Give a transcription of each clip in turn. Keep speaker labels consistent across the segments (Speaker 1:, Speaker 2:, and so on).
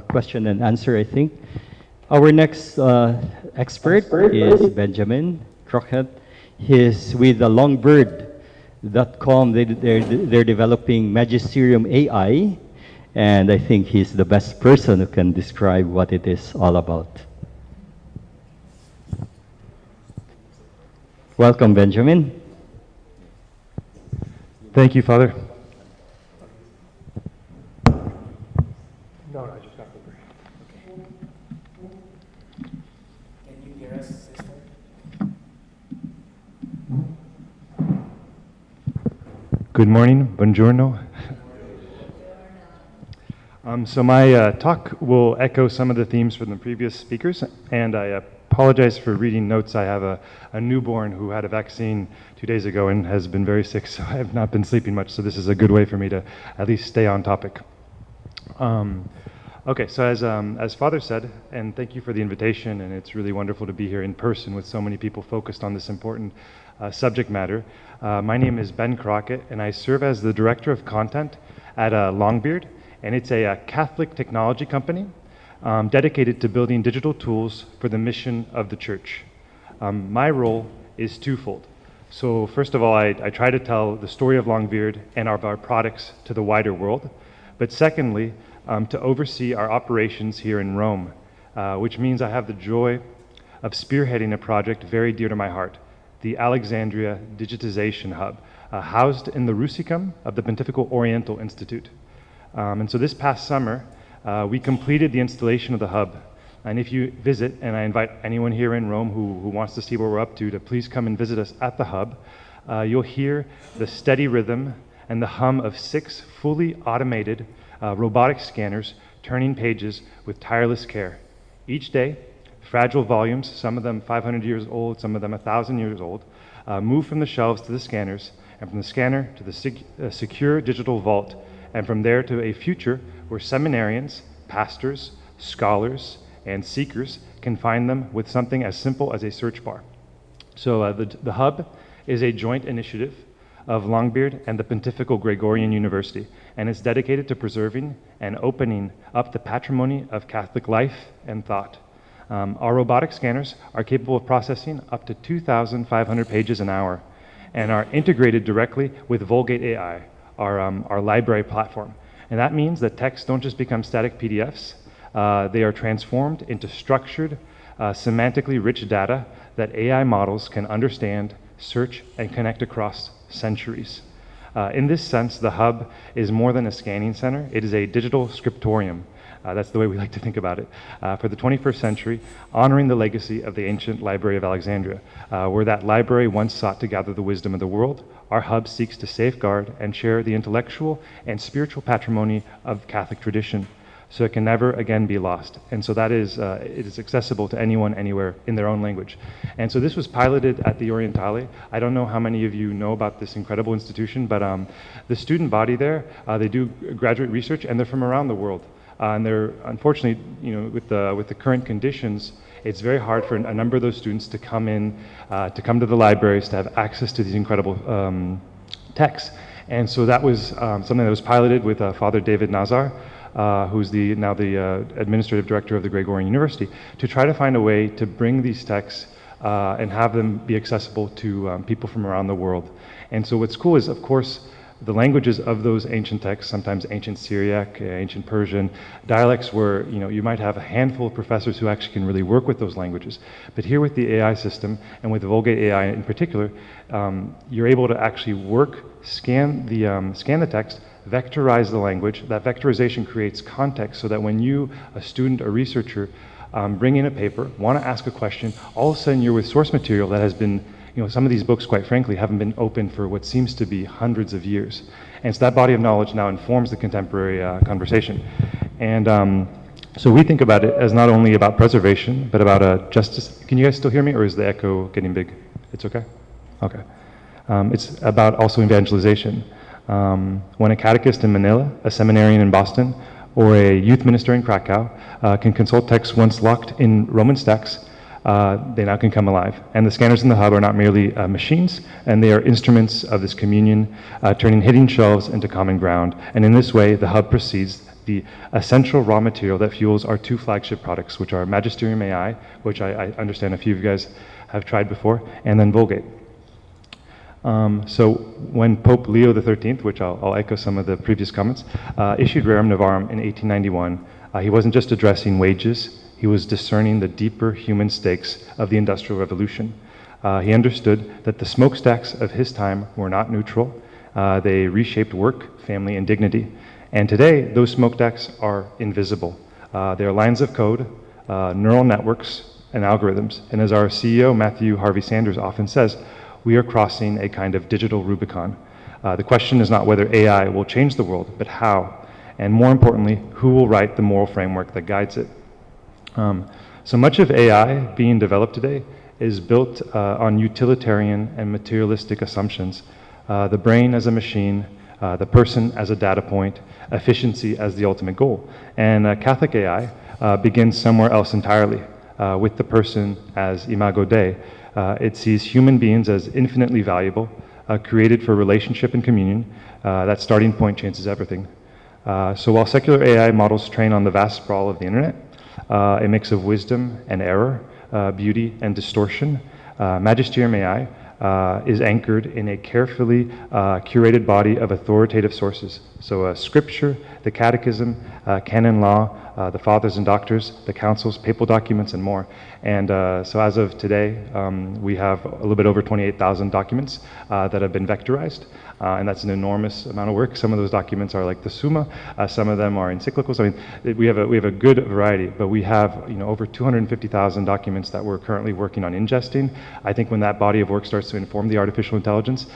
Speaker 1: question and answer, I think. Our next expert is Benjamin Crockett. He's with Longbird.com. They're developing Magisterium AI, and I think he's the best person who can describe what it is all about. Welcome, Benjamin.
Speaker 2: Thank you, Father. No, I just got the break.
Speaker 3: Can you hear us, sister?
Speaker 2: Good morning, buongiorno. So my talk will echo some of the themes from the previous speakers, and I apologize for reading notes. I have a newborn who had a vaccine 2 days ago and has been very sick, so I have not been sleeping much, so this is a good way for me to at least stay on topic. Okay, so as Father said, and thank you for the invitation, and it's really wonderful to be here in person with so many people focused on this important subject matter. My name is Ben Crockett, and I serve as the Director of Content at Longbeard, and it's a Catholic technology company dedicated to building digital tools for the mission of the Church. My role is twofold. So first of all, I try to tell the story of Longbeard and of our products to the wider world, but secondly, to oversee our operations here in Rome, which means I have the joy of spearheading a project very dear to my heart, the Alexandria Digitization Hub, housed in the Rusicum of the Pontifical Oriental Institute. And so this past summer, we completed the installation of the hub. And if you visit, and I invite anyone here in Rome who wants to see what we're up to please come and visit us at the hub, you'll hear the steady rhythm and the hum of 6 fully automated robotic scanners turning pages with tireless care. Each day, fragile volumes, some of them 500 years old, some of them 1,000 years old, move from the shelves to the scanners, and from the scanner to the secure digital vault, and from there to a future where seminarians, pastors, scholars, and seekers can find them with something as simple as a search bar. So the hub is a joint initiative of Longbeard and the Pontifical Gregorian University, and it's dedicated to preserving and opening up the patrimony of Catholic life and thought. Our robotic scanners are capable of processing up to 2,500 pages an hour and are integrated directly with Vulgate AI, our library platform. And that means that texts don't just become static PDFs, they are transformed into structured, semantically rich data that AI models can understand, search, and connect across centuries. In this sense, the hub is more than a scanning center, it is a digital scriptorium. That's the way we like to think about it. For the 21st century, honoring the legacy of the ancient Library of Alexandria, where that library once sought to gather the wisdom of the world, our hub seeks to safeguard and share the intellectual and spiritual patrimony of Catholic tradition, so it can never again be lost. And so that is, it is accessible to anyone, anywhere, in their own language. And so this was piloted at the Orientale. I don't know how many of you know about this incredible institution, but the student body there, they do graduate research, and they're from around the world. And they're, unfortunately, you know, with the current conditions, it's very hard for a number of those students to come in, to come to the libraries, to have access to these incredible texts. And so that was something that was piloted with Father David Nazar, who's now the administrative director of the Gregorian University, to try to find a way to bring these texts and have them be accessible to people from around the world. And so what's cool is, of course, the languages of those ancient texts, sometimes ancient Syriac, ancient Persian, dialects where, you know, you might have a handful of professors who actually can really work with those languages. But here with the AI system, and with the Vulgate AI in particular, you're able to actually scan the text, vectorize the language. That vectorization creates context so that when you, a student or researcher, bring in a paper, want to ask a question, all of a sudden you're with source material that has been, you know, some of these books, quite frankly, haven't been open for what seems to be hundreds of years. And so that body of knowledge now informs the contemporary conversation. And so we think about it as not only about preservation, but about justice. Can you guys still hear me, or is the echo getting big? It's okay? Okay. It's about also evangelization. When a catechist in Manila, a seminarian in Boston, or a youth minister in Krakow can consult texts once locked in Roman stacks, they now can come alive. And the scanners in the hub are not merely machines, and they are instruments of this communion, turning hidden shelves into common ground. And in this way, the hub proceeds the essential raw material that fuels our two flagship products, which are Magisterium AI, which I understand a few of you guys have tried before, and then Vulgate. So when Pope Leo XIII, which I'll echo some of the previous comments, issued Rerum Novarum in 1891, he wasn't just addressing wages, he was discerning the deeper human stakes of the Industrial Revolution. He understood that the smokestacks of his time were not neutral. They reshaped work, family, and dignity. And today, those smokestacks are invisible. They are lines of code, neural networks, and algorithms. And as our CEO, Matthew Harvey Sanders, often says, we are crossing a kind of digital Rubicon. The question is not whether AI will change the world, but how. And more importantly, who will write the moral framework that guides it. So much of AI being developed today is built on utilitarian and materialistic assumptions. The brain as a machine, the person as a data point, efficiency as the ultimate goal. And Catholic AI begins somewhere else entirely, with the person as imago Dei. It sees human beings as infinitely valuable, created for relationship and communion. That starting point changes everything. So while secular AI models train on the vast sprawl of the internet, a mix of wisdom and error, beauty and distortion, Magisterium AI is anchored in a carefully curated body of authoritative sources. So scripture, the catechism, canon law, the fathers and doctors, the councils, papal documents, and more. And so as of today, we have a little bit over 28,000 documents that have been vectorized. And that's an enormous amount of work. Some of those documents are like the Summa, some of them are encyclicals. I mean, we have a good variety, but we have over 250,000 documents that we're currently working on ingesting. I think when that body of work starts to inform the artificial intelligence,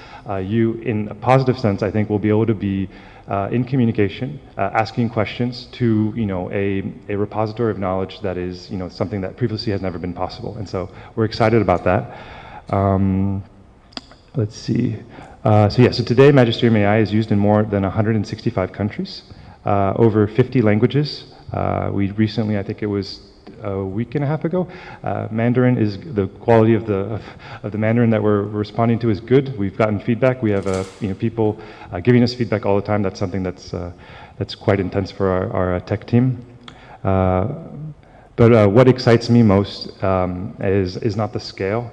Speaker 2: you, in a positive sense, I think will be able to be in communication, asking questions to a repository of knowledge that is something that previously has never been possible. And so we're excited about that. Let's see. So today Magisterium AI is used in more than 165 countries, over 50 languages. We recently, I think it was a week and a half ago, Mandarin is, the quality of the Mandarin that we're responding to is good. We've gotten feedback. We have people giving us feedback all the time. That's something that's quite intense for our tech team. But what excites me most is not the scale.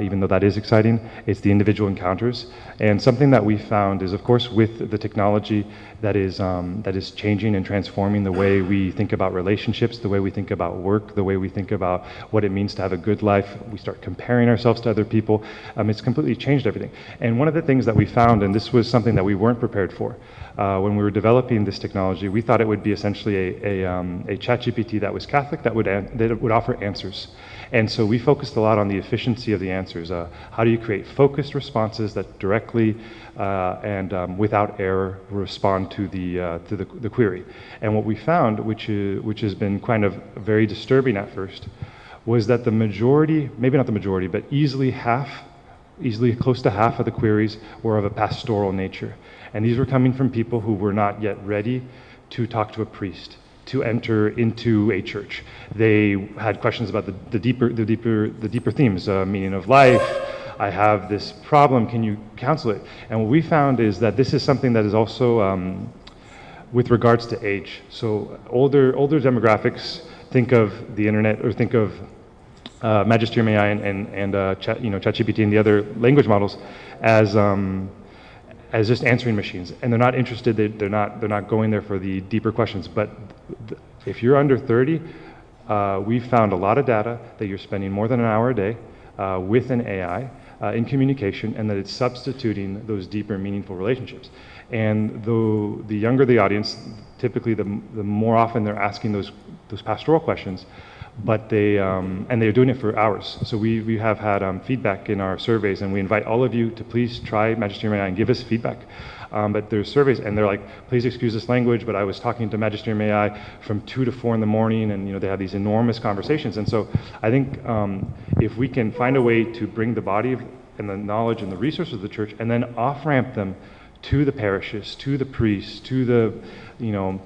Speaker 2: Even though that is exciting, it's the individual encounters. And something that we found is, of course, with the technology that is changing and transforming the way we think about relationships, the way we think about work, the way we think about what it means to have a good life. We start comparing ourselves to other people. It's completely changed everything. And one of the things that we found, and this was something that we weren't prepared for, when we were developing this technology, we thought it would be essentially a ChatGPT that was Catholic that would offer answers. And so we focused a lot on the efficiency of the answers. How do you create focused responses that directly and without error respond to the query? And what we found, which has been kind of very disturbing at first, was that the majority, maybe not the majority, but easily close to half of the queries were of a pastoral nature. And these were coming from people who were not yet ready to talk to a priest, to enter into a church. They had questions about the deeper themes, meaning of life. I have this problem, can you counsel it? And what we found is that this is something that is also with regards to age. So older demographics think of the internet, or think of Magisterium AI and ChatGPT and the other language models as just answering machines, and they're not interested. They're not going there for the deeper questions. But if you're under 30, we found a lot of data that you're spending more than an hour a day with an AI in communication, and that it's substituting those deeper, meaningful relationships. And the younger the audience, typically the more often they're asking those pastoral questions. But and they're doing it for hours. So we have had feedback in our surveys, and we invite all of you to please try Magisterium AI and give us feedback. But there's surveys, and they're like, please excuse this language, but I was talking to Magisterium AI from 2 to 4 in the morning, and they have these enormous conversations. And so I think if we can find a way to bring the body and the knowledge and the resources of the church, and then off-ramp them to the parishes, to the priests, to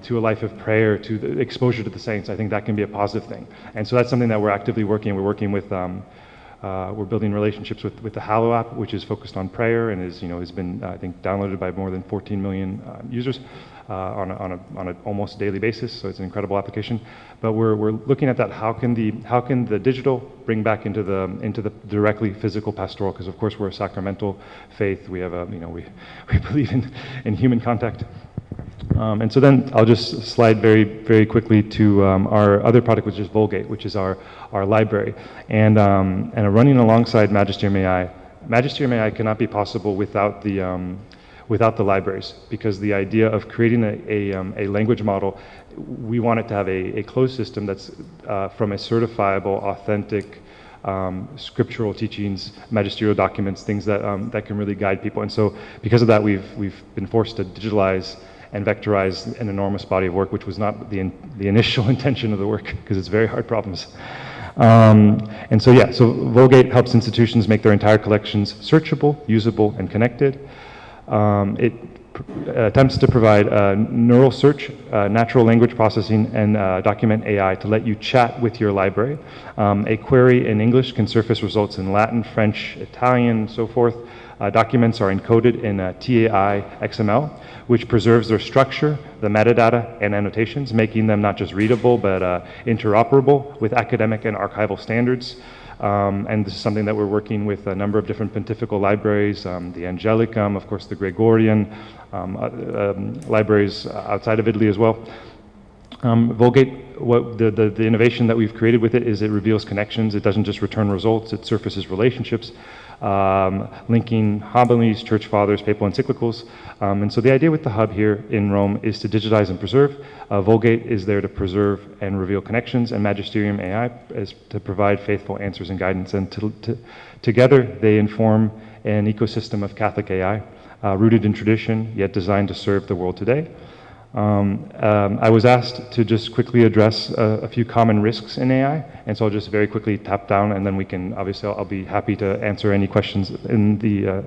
Speaker 2: to a life of prayer, to the exposure to the saints, I think that can be a positive thing. And so that's something that we're actively working. We're working with, we're building relationships with the Hallow app, which is focused on prayer and has been, I think, downloaded by more than 14 million users. on an almost daily basis. So it's an incredible application. But we're looking at that. How can the digital bring back into the directly physical pastoral? Because of course we're a sacramental faith. We have we believe in human contact. And so then I'll just slide very, very quickly to our other product, which is Vulgate, which is our library. And running alongside Magisterium AI. Magisterium AI cannot be possible without the libraries, because the idea of creating a language model, we want it to have a closed system that's from a certifiable, authentic, scriptural teachings, magisterial documents, things that can really guide people. And so because of that, we've been forced to digitalize and vectorize an enormous body of work, which was not the initial intention of the work, because it's very hard problems. And so yeah, so Vulgate helps institutions make their entire collections searchable, usable, and connected. It attempts to provide neural search, natural language processing, and document AI to let you chat with your library. A query in English can surface results in Latin, French, Italian, so forth. Documents are encoded in TAI XML, which preserves their structure, the metadata, and annotations, making them not just readable, but interoperable with academic and archival standards. And this is something that we're working with a number of different pontifical libraries, the Angelicum, of course the Gregorian, libraries outside of Italy as well. Vulgate, the innovation that we've created with it is it reveals connections. It doesn't just return results, it surfaces relationships, linking homilies, church fathers, papal encyclicals. And so the idea with the hub here in Rome is to digitize and preserve. Vulgate is there to preserve and reveal connections, and Magisterium AI is to provide faithful answers and guidance. And together they inform an ecosystem of Catholic AI, rooted in tradition, yet designed to serve the world today. I was asked to just quickly address a few common risks in AI, and so I'll just very quickly tap down, and then we can, obviously, I'll be happy to answer any questions in the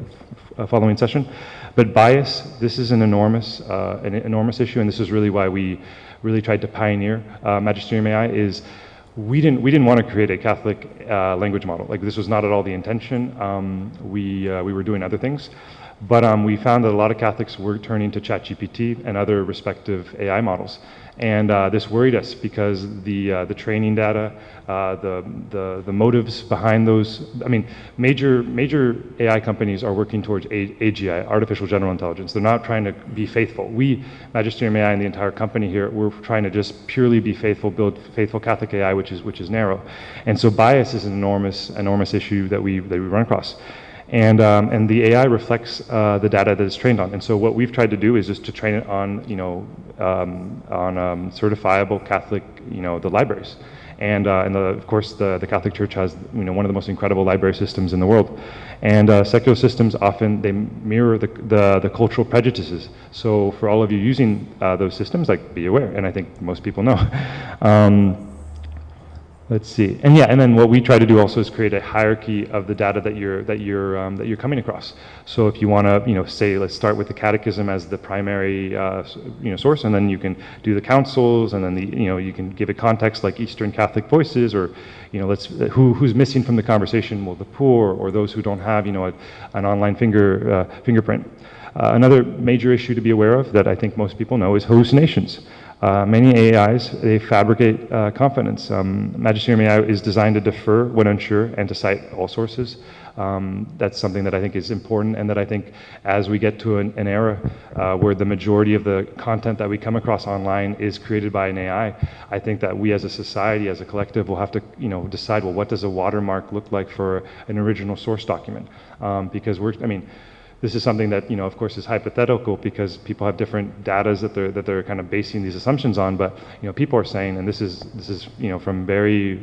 Speaker 2: following session. But bias, this is an enormous issue, and this is really why we really tried to pioneer Magisterium AI. Is we didn't want to create a Catholic language model. Like, this was not at all the intention. We were doing other things. But we found that a lot of Catholics were turning to ChatGPT and other respective AI models, and this worried us because the training data, the motives behind those. I mean, major AI companies are working towards AGI, artificial general intelligence. They're not trying to be faithful. We, Magisterium AI, and the entire company here, we're trying to just purely be faithful, build faithful Catholic AI, which is narrow, and so bias is an enormous issue that we run across. And the AI reflects the data that it's trained on. And so what we've tried to do is just to train it on, certifiable Catholic, the libraries. And of course, the Catholic Church has, one of the most incredible library systems in the world. And secular systems often, they mirror the cultural prejudices. So for all of you using those systems, like, be aware, and I think most people know. Let's see, and then what we try to do also is create a hierarchy of the data that you're coming across. So if you want to, say, let's start with the Catechism as the primary, source, and then you can do the councils, and then you can give it context like Eastern Catholic Voices, or who's missing from the conversation? Well, the poor, or those who don't have, an online fingerprint. Another major issue to be aware of that I think most people know is hallucinations. Many AIs, they fabricate confidence. Magisterium AI is designed to defer when unsure and to cite all sources. That's something that I think is important, and that I think as we get to an era where the majority of the content that we come across online is created by an AI, I think that we as a society, as a collective, will have to decide, well, what does a watermark look like for an original source document? Because this is something that, of course, is hypothetical because people have different data that they're kind of basing these assumptions on. But people are saying, and this is from very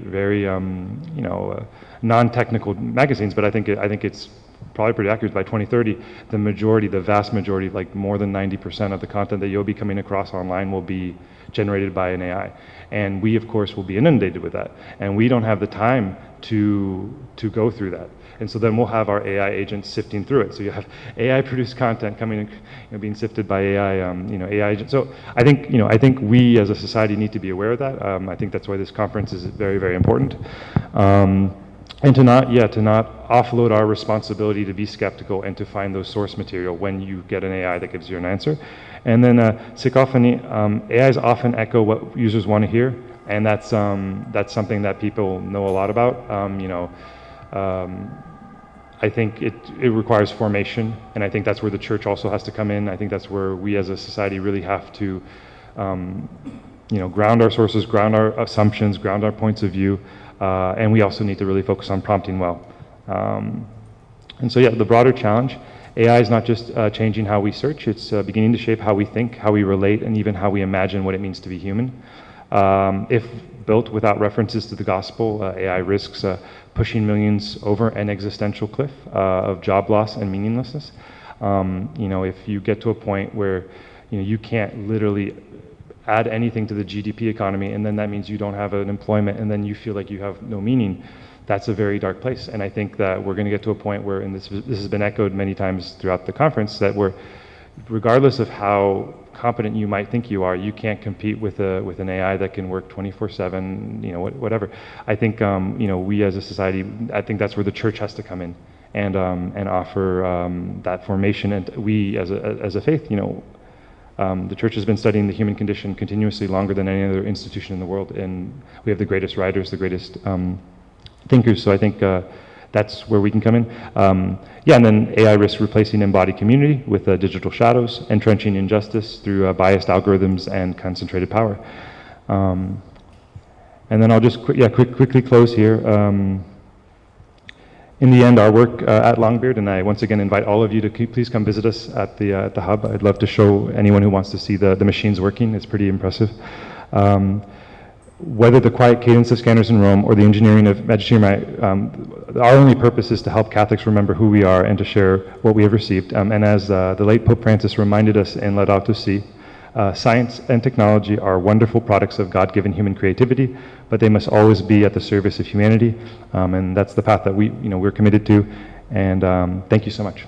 Speaker 2: non-technical magazines, but I think it's probably pretty accurate. By 2030, the vast majority, like more than 90% of the content that you'll be coming across online will be generated by an AI, and we, of course, will be inundated with that, and we don't have the time to go through that. And so then we'll have our AI agents sifting through it. So you have AI-produced content coming in, being sifted by AI, AI agents. So I think we as a society need to be aware of that. I think that's why this conference is very, very important. And to not offload our responsibility to be skeptical and to find those source material when you get an AI that gives you an answer. And then cacophony, AIs often echo what users want to hear, and that's something that people know a lot about. I think it requires formation, and I think that's where the church also has to come in. I think that's where we as a society really have to ground our sources, ground our assumptions, ground our points of view, and we also need to really focus on prompting well. And so, yeah, the broader challenge, AI is not just changing how we search, it's beginning to shape how we think, how we relate, and even how we imagine what it means to be human. If built without references to the gospel, AI risks pushing millions over an existential cliff of job loss and meaninglessness. If you get to a point where you can't literally add anything to the GDP economy, and then that means you don't have an employment, and then you feel like you have no meaning, that's a very dark place. And I think that we're going to get to a point where, and this has been echoed many times throughout the conference, that regardless of how competent you might think you are, you can't compete with an AI that can work 24/7, whatever. I think we as a society, I think that's where the church has to come in and offer that formation. And we as a faith, the church has been studying the human condition continuously longer than any other institution in the world, and we have the greatest writers, the greatest thinkers. So I think that's where we can come in. And then AI risks replacing embodied community with digital shadows, entrenching injustice through biased algorithms and concentrated power. And then I'll just quickly close here. In the end, our work at Longbeard, and I once again invite all of you to please come visit us at the hub. I'd love to show anyone who wants to see the machines working. It's pretty impressive. Whether the quiet cadence of scanners in Rome or the engineering of Magisterium, our only purpose is to help Catholics remember who we are and to share what we have received. And as the late Pope Francis reminded us in Laudato Si, science and technology are wonderful products of God-given human creativity, but they must always be at the service of humanity. And that's the path that we're committed to. And thank you so much.